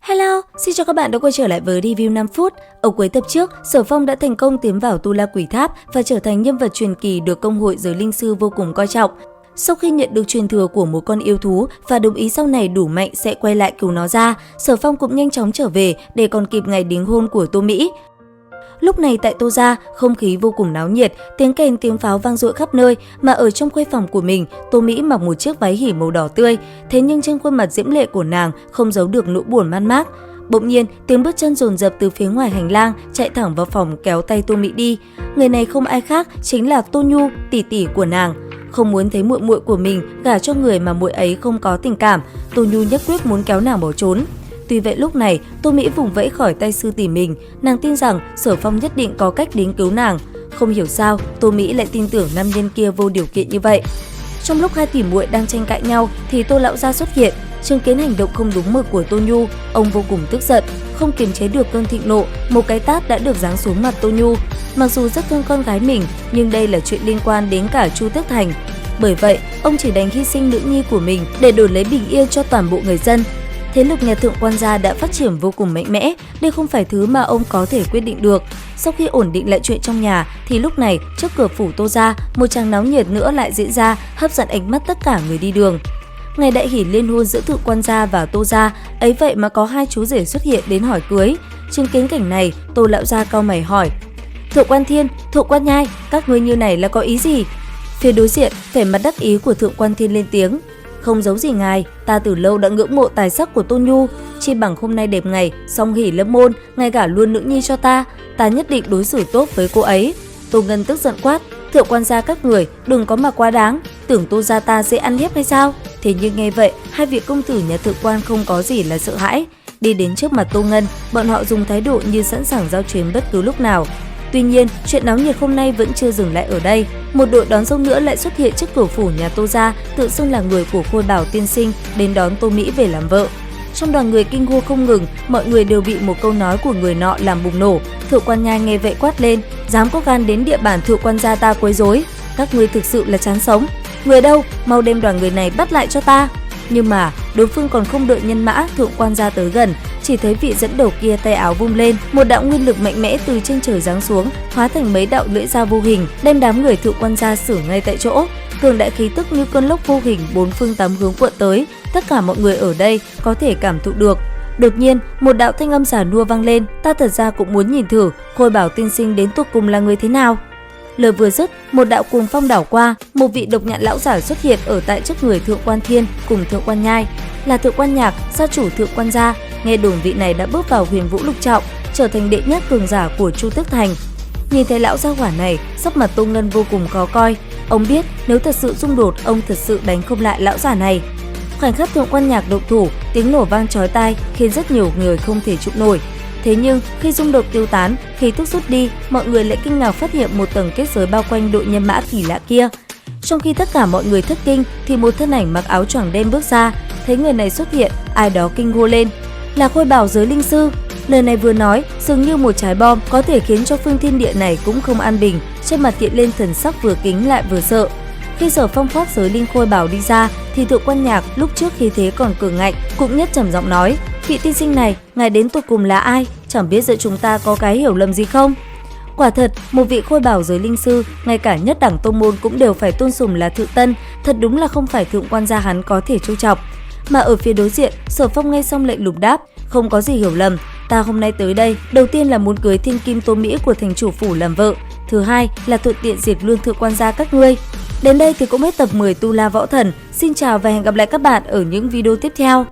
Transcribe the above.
Hello, xin chào các bạn đã quay trở lại với review 5 phút. Ở cuối tập trước, Sở Phong đã thành công tiến vào Tu La Quỷ Tháp và trở thành nhân vật truyền kỳ được công hội giới linh sư vô cùng coi trọng. Sau khi nhận được truyền thừa của một con yêu thú và đồng ý sau này đủ mạnh sẽ quay lại cứu nó ra, Sở Phong cũng nhanh chóng trở về để còn kịp ngày đính hôn của Tô Mỹ. Lúc này tại Tô gia, không khí vô cùng náo nhiệt, tiếng kèn tiếng pháo vang dội khắp nơi, mà ở trong khuê phòng của mình, Tô Mỹ mặc một chiếc váy hỉ màu đỏ tươi, thế nhưng trên khuôn mặt diễm lệ của nàng không giấu được nỗi buồn man mác. Bỗng nhiên, tiếng bước chân dồn dập từ phía ngoài hành lang chạy thẳng vào phòng kéo tay Tô Mỹ đi. Người này không ai khác chính là Tô Nhu, tỷ tỷ của nàng. Không muốn thấy muội muội của mình gả cho người mà muội ấy không có tình cảm, Tô Nhu nhất quyết muốn kéo nàng bỏ trốn. Tuy vậy lúc này, Tô Mỹ vùng vẫy khỏi tay sư tỷ mình, nàng tin rằng Sở Phong nhất định có cách đến cứu nàng. Không hiểu sao, Tô Mỹ lại tin tưởng nam nhân kia vô điều kiện như vậy. Trong lúc hai tỷ muội đang tranh cãi nhau thì Tô lão gia xuất hiện, chứng kiến hành động không đúng mực của Tô Nhu, ông vô cùng tức giận, không kiềm chế được cơn thịnh nộ, một cái tát đã được giáng xuống mặt Tô Nhu. Mặc dù rất thương con gái mình, nhưng đây là chuyện liên quan đến cả Chu Tước Thành. Bởi vậy, ông chỉ đành hy sinh nữ nhi của mình để đổi lấy bình yên cho toàn bộ người dân. Thế lực nhà Thượng Quan gia đã phát triển vô cùng mạnh mẽ, đây không phải thứ mà ông có thể quyết định được. Sau khi ổn định lại chuyện trong nhà thì lúc này trước cửa phủ Tô gia, một tràng náo nhiệt nữa lại diễn ra, hấp dẫn ánh mắt tất cả người đi đường. Ngày đại hỷ liên hôn giữa Thượng Quan gia và Tô gia, ấy vậy mà có hai chú rể xuất hiện đến hỏi cưới. Chứng kiến cảnh này, Tô lão gia cau mày hỏi: "Thượng Quan Thiên, Thượng Quan Nhai, các ngươi như này là có ý gì?" Phía đối diện, vẻ mặt đắc ý của Thượng Quan Thiên lên tiếng: "Không giấu gì ngài, ta từ lâu đã ngưỡng mộ tài sắc của Tô Nhu, chi bằng hôm nay đẹp ngày, song hỷ lâm môn, ngài gả luôn nữ nhi cho ta nhất định đối xử tốt với cô ấy." Tô Ngân tức giận quát: "Thượng quan gia các người, đừng có mà quá đáng, tưởng Tô gia ta dễ ăn hiếp hay sao?" Thế nhưng nghe vậy, hai vị công tử nhà Thượng Quan không có gì là sợ hãi, đi đến trước mặt Tô Ngân, bọn họ dùng thái độ như sẵn sàng giao chiến bất cứ lúc nào. Tuy nhiên, chuyện náo nhiệt hôm nay vẫn chưa dừng lại ở đây. Một đội đón dâu nữa lại xuất hiện trước cửa phủ nhà Tô gia, tự xưng là người của Khôi Bảo tiên sinh đến đón Tô Mỹ về làm vợ. Trong đoàn người kinh hô không ngừng, mọi người đều bị một câu nói của người nọ làm bùng nổ. Thượng Quan Nhai nghe vậy quát lên: "Dám có gan đến địa bàn Thượng Quan gia ta quấy rối, các ngươi thực sự là chán sống. Người đâu, mau đem đoàn người này bắt lại cho ta." Nhưng mà đối phương còn không đợi nhân mã Thượng Quan gia tới gần, chỉ thấy vị dẫn đầu kia tay áo vung lên, một đạo nguyên lực mạnh mẽ từ trên trời giáng xuống, hóa thành mấy đạo lưỡi dao vô hình, đem đám người Thượng Quan gia xử ngay tại chỗ. Cường đại khí tức như cơn lốc vô hình bốn phương tám hướng cuộn tới, tất cả mọi người ở đây có thể cảm thụ được. Đột nhiên, một đạo thanh âm già nua vang lên: "Ta thật ra cũng muốn nhìn thử, Khôi Bảo tiên sinh đến tột cùng là người thế nào." Lời vừa dứt, một đạo cuồng phong đảo qua, một vị độc nhãn lão giả xuất hiện ở tại trước người Thượng Quan Thiên cùng Thượng Quan Nhai, là Thượng Quan Nhạc, gia chủ Thượng Quan gia. Nghe đồn vị này đã bước vào Huyền Vũ lục trọng, trở thành đệ nhất cường giả của Chu Tước Thành. Nhìn thấy lão gia hỏa này, sắc mặt Tô Ngân vô cùng khó coi. Ông biết nếu thật sự xung đột, ông thật sự đánh không lại lão giả này. Khoảnh khắc Thượng Quan Nhạc động thủ, tiếng nổ vang chói tai khiến rất nhiều người không thể chịu nổi. Thế nhưng khi xung đột tiêu tán, khí tức rút đi, mọi người lại kinh ngạc phát hiện một tầng kết giới bao quanh đội nhân mã kỳ lạ kia. Trong khi tất cả mọi người thất kinh thì một thân ảnh mặc áo choàng đen bước ra, thấy người này xuất hiện, ai đó kinh hô lên: "Là Khôi Bảo giới linh sư." Lời này vừa nói, dường như một trái bom có thể khiến cho phương thiên địa này cũng không an bình, trên mặt hiện lên thần sắc vừa kính lại vừa sợ. Khi Sở Phong khoác giới linh Khôi Bảo đi ra thì Thượng Quan Nhạc lúc trước khí thế còn cường ngạnh, cũng nhất trầm giọng nói: "Vị tiên sinh này, ngài đến tột cùng là ai? Chẳng biết giữa chúng ta có cái hiểu lầm gì không?" Quả thật, một vị Khôi Bảo giới linh sư, ngay cả nhất đẳng tông môn cũng đều phải tôn sùng là thượng tân, thật đúng là không phải Thượng Quan gia hắn có thể trêu chọc. Mà ở phía đối diện, Sở Phong nghe xong lệnh lùng đáp: "Không có gì hiểu lầm, ta hôm nay tới đây, đầu tiên là muốn cưới thiên kim Tô Mỹ của thành chủ phủ làm vợ, thứ hai là thuận tiện diệt luôn Thượng Quan gia các ngươi." Đến đây thì cũng hết tập 10 Tu La Võ Thần. Xin chào và hẹn gặp lại các bạn ở những video tiếp theo.